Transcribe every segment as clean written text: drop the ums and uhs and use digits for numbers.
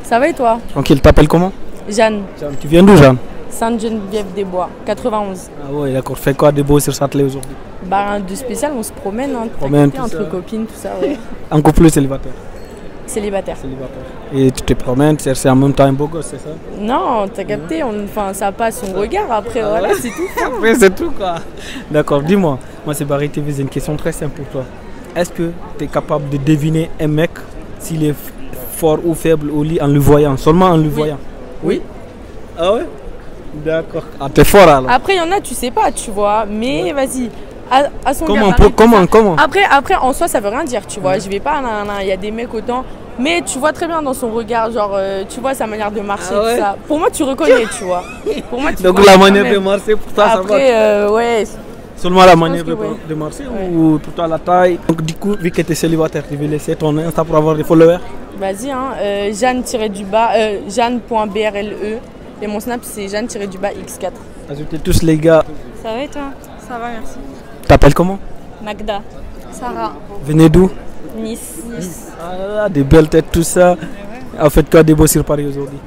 Ça va et toi? Tranquille, t'appelles comment? Jeanne. Jeanne, tu viens d'où, Jeanne? Sainte-Geneviève-des-Bois, 91. Ah ouais, d'accord. Fais quoi de beau sur Châtelet aujourd'hui? Bah rien de spécial, on se promène, hein, Promène, tout entre ça. copines, tout ça, ouais. En couple ou célibataire? Célibataire. Célibataire. Et tu te promènes, c'est en même temps un beau gosse, c'est ça? Non, t'as capté, enfin ça passe son regard, après voilà, c'est tout. Après, c'est tout quoi. D'accord, dis-moi. Moi, c'est Barry TV, j'ai une question très simple pour toi. Est-ce que tu es capable de deviner un mec s'il est fort ou faible au lit en le voyant? Seulement en le voyant? Oui. Ah ouais? D'accord. Ah, t'es fort alors. Après, il y en a, tu sais pas, tu vois, mais vas-y. À son Comment, gabarit, comment? Après, en soi, ça veut rien dire, tu vois. Je vais pas, il y a des mecs autant. Mais tu vois très bien dans son regard, genre, tu vois sa manière de marcher, Ah ouais? tout ça. Pour moi, tu reconnais, tu vois. Pour moi, tu Donc vois la quand manière même. de marcher pour toi, ça va? Après, ouais. Seulement la manière que ouais. de marcher Ouais. ou pour toi la taille? Donc du coup, vu que tu es célibataire, tu veux laisser ton Insta pour avoir des followers? Vas-y, hein. Jeanne-du-bas, Jeanne.brle. Et mon snap, c'est Jeanne-du-bas X4. Ajoutez tous les gars. Ça va et toi? Ça va, merci. T'appelles comment? Magda. Sarah. Venez d'où? Nice. Ah là là, des belles têtes, tout ça. En fait, quoi des beaux sur Paris aujourd'hui?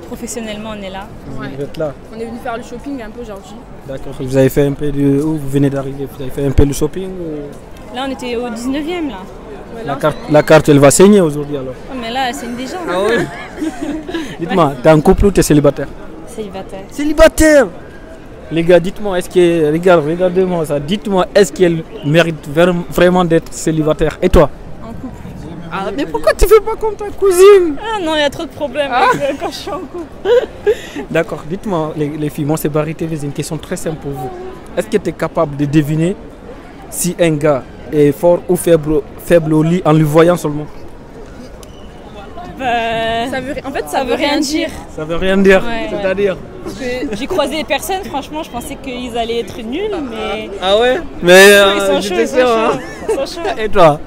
Professionnellement, on est là. Vous êtes là? On est venu faire le shopping un peu aujourd'hui. D'accord. Vous avez fait un peu de... Où vous venez d'arriver? Vous avez fait un peu le shopping ou... Là, on était au 19e, là. La carte, elle va saigner aujourd'hui alors. Oh, mais là, c'est déjà. Ah ouais? Dites-moi, t'es en couple ou t'es célibataire? Célibataire. Célibataire! Les gars, dites-moi, est-ce que... Regardez-moi ça. Dites-moi, est-ce qu'elle mérite vraiment d'être célibataire? Et toi? En couple. Ah, mais pourquoi tu fais pas comme ta cousine? Ah non, il y a trop de problèmes quand je suis en couple. D'accord, dites-moi les filles, moi c'est Barry TV, j'ai une question très simple pour vous. Est-ce que tu es capable de deviner si un gars est fort ou faible au lit en le voyant seulement? Bah, En fait, ça veut rien dire. Ça veut rien dire, Ouais, c'est-à-dire? J'ai croisé des personnes, franchement, je pensais qu'ils allaient être nuls, mais. Ah ouais? Mais Ils sont chauds, j'étais ils sont sûr, hein. chauds. Ils sont chauds. Et toi?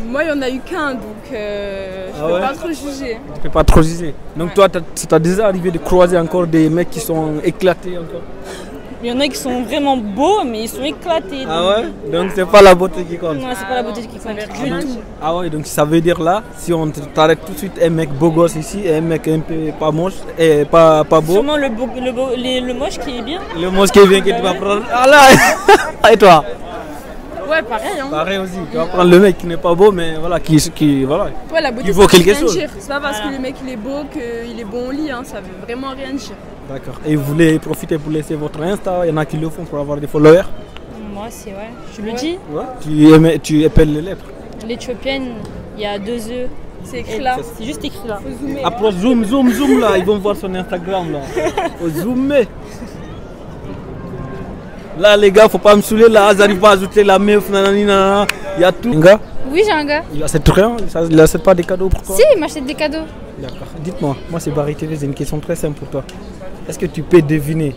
Moi, il n'y en a eu qu'un, donc je Ah peux ouais? pas trop juger. Tu peux pas trop juger. Donc toi, ça t'a déjà arrivé de croiser encore des mecs qui sont éclatés encore? Il y en a qui sont vraiment beaux, mais ils sont éclatés. Ah ouais? Donc c'est pas la beauté qui compte? Non, c'est pas la beauté qui compte du tout. Ah ouais, donc ça veut dire là, si on t'arrête tout de suite un mec beau gosse ici et un mec un peu pas moche et pas beau, Sûrement le moche qui est bien. le moche qui vient que tu vas prendre. Ah là! Et toi? Ouais, pareil. Hein. Pareil aussi, tu vas prendre le mec qui n'est pas beau mais voilà, qui voilà. Ouais, la beauté, Il vaut ça veut quelque rien chose. dire. C'est pas parce que le mec il est beau qu'il est bon au lit, hein. Ça veut vraiment rien dire. D'accord. Et vous voulez profiter pour laisser votre Insta, il y en a qui le font pour avoir des followers. Moi, c'est ouais. Je le dis. Ouais. Tu épelles les lettres. L'éthiopienne, il y a 2 œufs. C'est écrit là. C'est juste écrit là. Faut zoomer. Approche, zoom là, ils vont voir son Instagram là. Faut zoomer. Là les gars, faut pas me saouler là, j'arrive pas à ajouter la meuf, nanani nanana. Il y a tout. Un gars, Oui, j'ai un gars. il achète rien, il achète pas des cadeaux pour toi? Si, il m'achète des cadeaux. D'accord. Dites-moi, moi c'est Barry TV, j'ai une question très simple pour toi. Est-ce que tu peux deviner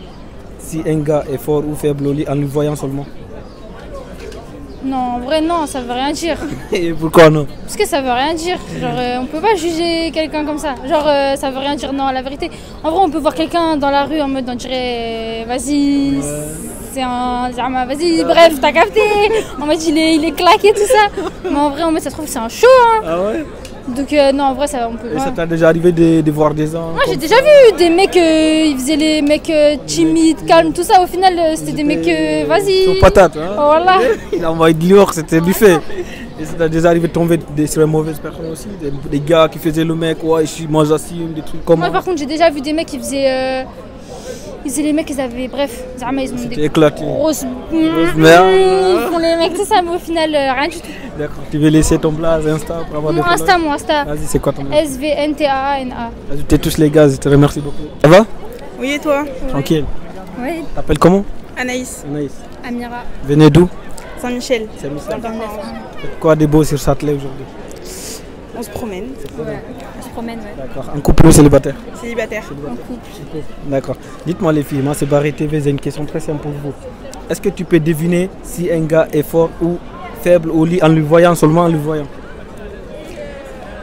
si un gars est fort ou faible au lit en le voyant seulement? Non, en vrai, non, ça veut rien dire. Et pourquoi non? Parce que ça veut rien dire. Genre, on peut pas juger quelqu'un comme ça. Genre, ça veut rien dire, non, la vérité. En vrai, on peut voir quelqu'un dans la rue en mode, on dirait, vas-y, c'est un. Vas-y, bref, t'as capté. En mode, il est claqué, tout ça. Mais en vrai, en mode, ça se trouve, c'est un show. Hein. Ah ouais? Donc, non, en vrai, ça, on peut Et pas. ça t'a déjà arrivé de voir des gens? Moi, j'ai déjà vu des mecs, ils faisaient les mecs timides, calmes, tout ça. Au final, c'était des mecs, vas-y. Sur patate, hein? Voilà. Il a envoyé de l'or, c'était du fait. Et ça t'a déjà arrivé de tomber sur une mauvaise personne aussi? Des gars qui faisaient le mec, ouais, moi j'assume, des trucs comme Moi, ça. par contre, j'ai déjà vu des mecs qui faisaient. Ils faisaient les mecs, ils avaient. Bref, ils ont C'était des éclaté. grosses. merde. Ils font les mecs, tout ça, mais au final, rien du tout. D'accord, tu veux laisser ton blaze Insta pour avoir des Mon Insta, followers? mon Insta. Vas-y, c'est quoi ton nom? SVNTAANA. Ajoutez tous les gars, je te remercie beaucoup. Ça va? Oui, et toi? Tranquille. Oui. T'appelles comment? Anaïs, Anaïs. Amira. Venez d'où? Saint-Michel. C'est Michel. 29. Faites quoi de beau sur Châtelet aujourd'hui? On se promène. On se promène, ouais. D'accord. En couple ou célibataire? Célibataire. D'accord. Dites-moi les filles, moi c'est Barry TV, j'ai une question très simple pour vous. Est-ce que tu peux deviner si un gars est fort ou faible au lit en le voyant, seulement en le voyant?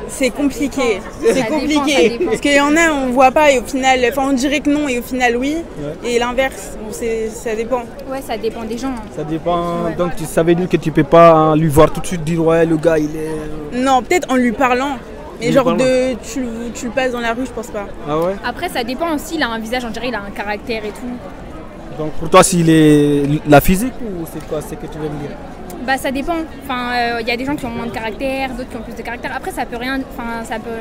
C'est compliqué. Ça C'est dépend, compliqué. ça dépend. Parce qu'il y en a, on voit pas et au final, enfin on dirait que non et au final oui. Ouais. Et l'inverse, bon, ça dépend. Ouais, ça dépend des gens. Ça dépend. Ouais. Donc ça veut dire que tu peux pas lui voir tout de suite dire ouais le gars il est. Non, peut-être en lui parlant. Mais En genre lui parlant. tu le passes dans la rue, je pense pas. Ah ouais. Après, ça dépend aussi. Il a un visage, on dirait, il a un caractère et tout. Donc pour toi s'il est la physique ou c'est quoi c'est que tu veux me dire? Bah, ça dépend. Enfin, il y a des gens qui ont moins de caractère, d'autres qui ont plus de caractère. Après, ça peut rien. Enfin, ça peut.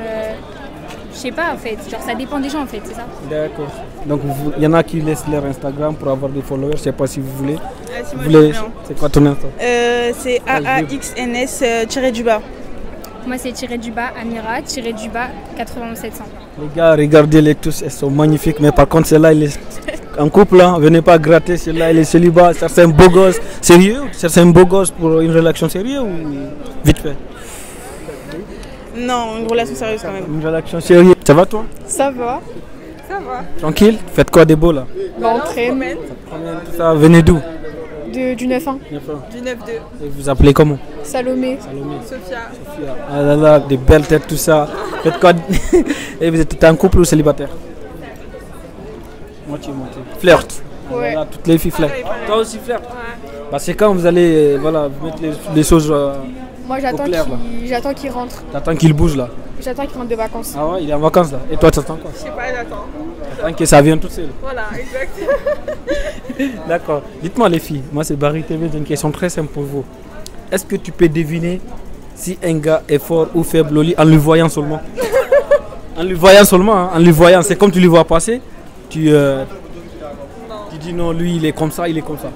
Je sais pas en fait. Genre, ça dépend des gens en fait, c'est ça. D'accord. Donc il y en a qui laissent leur Instagram pour avoir des followers. Je sais pas si vous voulez. Ah, si, Vous moi, je voulez. veux bien. C'est quoi ton Insta? C'est AAXNS-du-bas. Moi, c'est tiré du bas, Amira, tiré du bas, 91700. Les gars, regardez-les tous, elles sont magnifiques. Mais par contre, celle-là, il est en couple. Hein. Venez pas gratter. Celle-là, il est célibat. C'est un beau gosse. Sérieux? C'est un beau gosse pour une relation sérieuse ou vite fait? Non, une relation sérieuse quand même. Une relation sérieuse. Ça va toi? Ça va. Tranquille? Faites quoi des beaux là? On traîne Ça, venez d'où? du 9-1. Du 9-2. Et vous appelez comment? Salomé. Salomé. Sophia. Ah là là, des belles têtes, tout ça. Faites quoi? Et vous êtes en couple ou célibataire? Moitié. Flirt. Ouais. Voilà, toutes les filles flirtent. Toi aussi flirt. Bah, c'est quand vous allez voilà, mettre les choses. Moi Au clair, là. j'attends qu'il rentre. T'attends qu'il bouge là. J'attends qu'il rentre de vacances. Ah ouais, il est en vacances là. Et toi, t'attends quoi? Je sais pas, j'attends. T'attends que ça vienne tout seul. Voilà, exact. D'accord. Dites-moi les filles, moi c'est Barry TV, j'ai une question très simple pour vous. Est-ce que tu peux deviner si un gars est fort ou faible au lit en le voyant seulement? En le voyant seulement, hein, en le voyant, c'est comme tu le vois passer, tu dis non, lui il est comme ça, il est comme ça.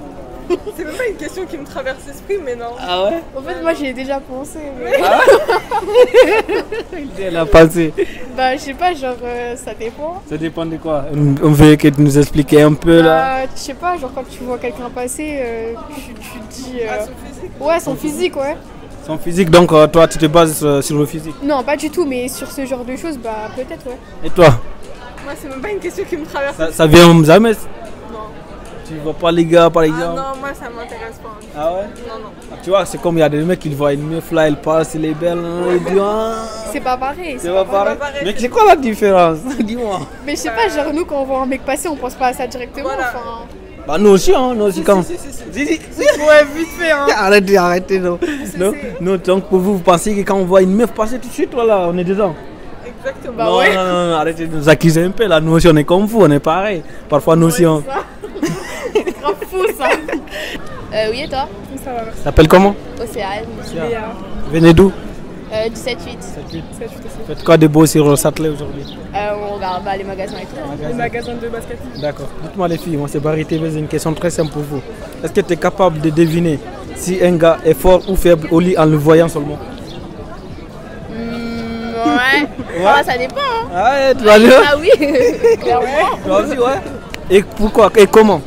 C'est même pas une question qui me traverse l'esprit, mais non. Ah ouais? En fait, moi, j'y ai déjà pensé. Mais... Elle a pensé. bah, je sais pas, genre, ça dépend. Ça dépend de quoi? On veut que tu nous expliques un peu là. Je sais pas, genre, quand tu vois quelqu'un passer, tu te dis. Son physique. Ouais, son physique, ouais. Son physique, donc toi tu te bases sur le physique. Non, pas du tout, mais sur ce genre de choses, bah, peut-être, ouais. Et toi? Moi, c'est même pas une question qui me traverse Ça vient jamais? Non. Tu vois pas les gars par Ah exemple? non, moi, ça m'intéresse pas. Ah ouais? Non. Ah, tu vois, c'est comme il y a des mecs qui voient une meuf là, elle passe, elle est belle, hein, ils disent ah, C'est pas pareil. c'est pas pareil. pareil. Mais c'est quoi la différence? Dis-moi. Mais je sais pas, genre, nous, quand on voit un mec passer, on pense pas à ça directement. Voilà. Enfin, Bah nous aussi, hein, nous aussi quand. Si. ouais, vite fait, hein. Arrêtez, non. Non, donc pour vous, vous pensez que quand on voit une meuf passer tout de suite, voilà, on est dedans. Exactement. Bah non, ouais. non, arrêtez de nous accuser un peu là, nous aussi on est comme vous, on est pareil. Parfois nous aussi on. C'est grave fou, ça. Oui, et toi? Ça va, T'appelles comment? Océane. Venez d'où? Du 7-8. Faites quoi de beau sur Sâtelet aujourd'hui? On regarde les magasins et tout. Les magasins de basket. D'accord. Dites-moi les filles, moi c'est Barry TV, j'ai une question très simple pour vous. Est-ce que tu es capable de deviner si un gars est fort ou faible au lit en le voyant seulement? Ouais. Ah, ça dépend. Hein. Ah ouais, tu vas dire? Ah oui, clairement. Toi aussi, ouais. Et pourquoi? Et comment?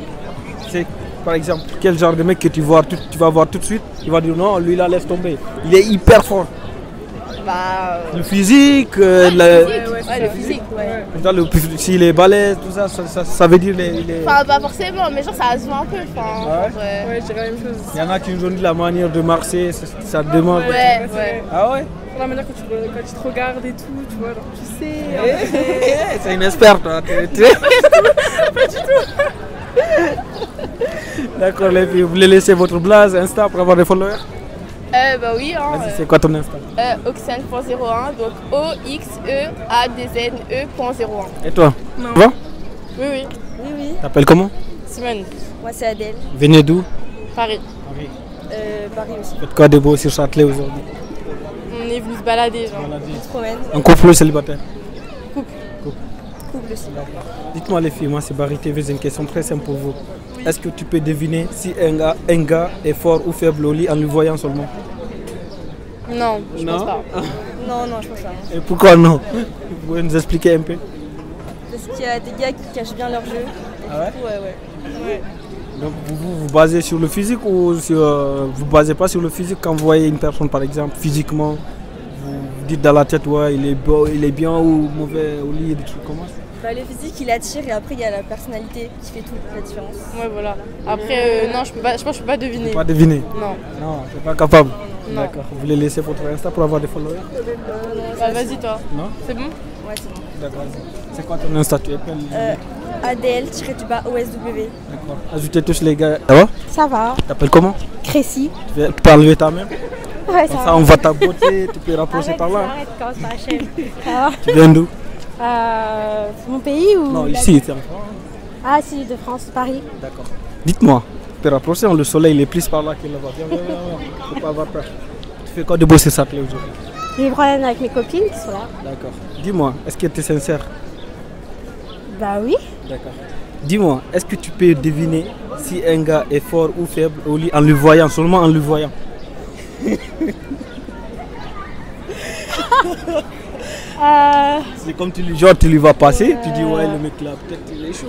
C'est par exemple quel genre de mec que tu vas voir tout de suite, tu vas dire non, lui là laisse tomber. Il est hyper fort. Bah. Le physique, Ouais, le physique, ouais. s'il est balèze, tout ça, ça veut dire les. Enfin, pas forcément, mais genre ça se voit un peu. Enfin, Ah ouais? Ouais, je dirais la même chose. Il y en a qui nous ont dit la manière de marcher, ça demande. ouais. Ah ouais? La manière quand tu te regardes et tout, tu vois, genre tu sais. C'est une experte, toi. Pas du tout. D'accord, les filles, vous voulez laisser votre blase Insta pour avoir des followers? Bah oui, hein. Vas-y, c'est quoi ton Insta? Oxene.01, donc OXEADZNE.01. Et toi? Non. Ça va? Oui. T'appelles comment? Simone. Moi c'est Adèle. Venez d'où? Paris. Paris aussi. Faites quoi de beau sur Châtelet aujourd'hui? On est venu se balader, genre. On se promène. En couple ou célibataire? Couple aussi. Dites-moi les filles, moi c'est Barry TV, j'ai une question très simple pour vous. Est-ce que tu peux deviner si un gars est fort ou faible au lit en le voyant seulement? Non, je pense pas. Non, je pense pas. Et pourquoi non? Vous pouvez nous expliquer un peu? Parce qu'il y a des gars qui cachent bien leur jeu. Ah ouais? Ouais. Donc vous basez sur le physique ou vous basez pas sur le physique quand vous voyez une personne par exemple physiquement, vous dites dans la tête ouais il est beau, il est bien ou mauvais au lit, des trucs comme ça? Bah, le physique, il attire et après, il y a la personnalité qui fait toute la différence. Ouais, voilà. Après, non, je pense que je peux pas deviner. Pas deviner. Non. Non, t'es pas capable. Non. D'accord. Vous voulez laisser votre Insta pour avoir des followers? Bah, vas-y, toi. Non? C'est bon? Ouais, c'est bon. D'accord. C'est quoi ton Insta? Tu appelles ADL-OSW. D'accord. Ajoutez tous les gars. Ça va? Ça va. T'appelles comment? Crécy. Tu peux enlever ta main? Ouais, Comme ça, on va ta beauté. Tu peux rapprocher par là. Arrête quand ça achève. Ça va. Tu viens d'où? Mon pays ou Non, ici, c'est en France. Ah si, de France, Paris. D'accord. Dites-moi, tu peux rapprocher, le soleil il est plus par là qu'il là-bas. Viens, viens, viens. Faut pas avoir peur. Tu fais quoi de beau sur ça aujourd'hui? J'ai des problèmes avec mes copines qui sont là. D'accord. Dis-moi, est-ce que tu es sincère? Bah oui. D'accord. Dis-moi, est-ce que tu peux deviner si un gars est fort ou faible au lit en le voyant, seulement en le voyant? C'est comme tu lui vas passer, tu dis ouais le mec là, peut-être il est chaud,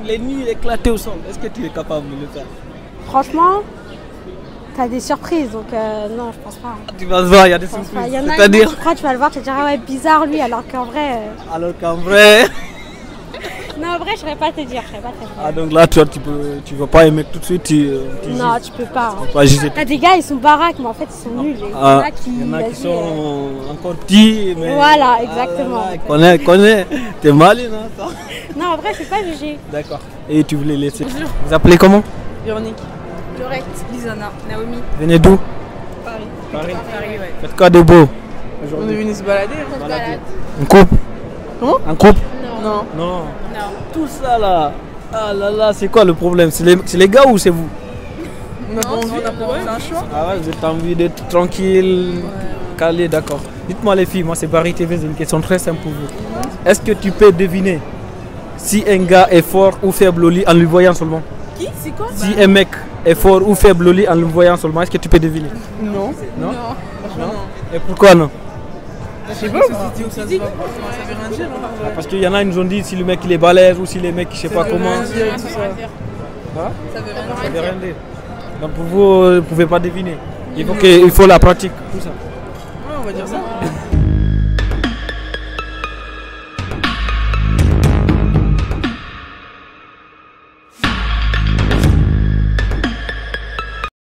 les nuits éclatées au sol. Est-ce que tu es capable de le faire? Franchement, t'as des surprises, donc non, je pense pas. Tu vas se voir, il y a des Je pense surprises. pas. Il y en a C'est-à-dire tu crois, tu vas le voir, tu vas te dire ah ouais bizarre lui, alors qu'en vrai. Alors qu'en vrai. Non, en vrai, je saurais pas te dire, je saurais pas te dire. Ah donc là tu vas pas aimer tout de suite, tu Non, tu peux pas. peux pas juger. T'as des gars, ils sont baraques, mais en fait, ils sont nuls. Il y en a qui, Il y en a qui vas-y, sont encore petits, mais. Voilà, exactement. Ah là là, connais. T'es malin, hein, ça. Non, en vrai, c'est pas jugé. D'accord. Et tu voulais laisser. Vous appelez comment? Véronique. Laurette, Lisana, Naomi. Venez d'où? Paris. Paris. Paris, ouais. Faites quoi de beau On est aujourd'hui? venu se balader. En couple? Comment? En couple? Non. Non. Tout ça là. Ah là là, c'est quoi le problème? C'est les gars ou c'est vous? On a pas envie. C'est un choix. Ah ouais, vous êtes envie d'être tranquille, calé, d'accord. Dites-moi les filles, moi c'est Barry TV, j'ai une question très simple pour vous. Est-ce que tu peux deviner si un gars est fort ou faible au lit en le voyant seulement? Qui? C'est quoi? Si un mec est fort ou faible au lit en le voyant seulement, est-ce que tu peux deviner? Non. Non? Franchement, non. Et pourquoi non? Je sais pas. Ça veut rien dire. Parce qu'il y en a, ils nous ont dit si le mec il est balèze ou si les mecs je sais pas comment. Hein? Ça veut rien dire. Donc pour vous, vous ne pouvez pas deviner. Il faut la pratique, tout ça. Ouais, on va dire ça.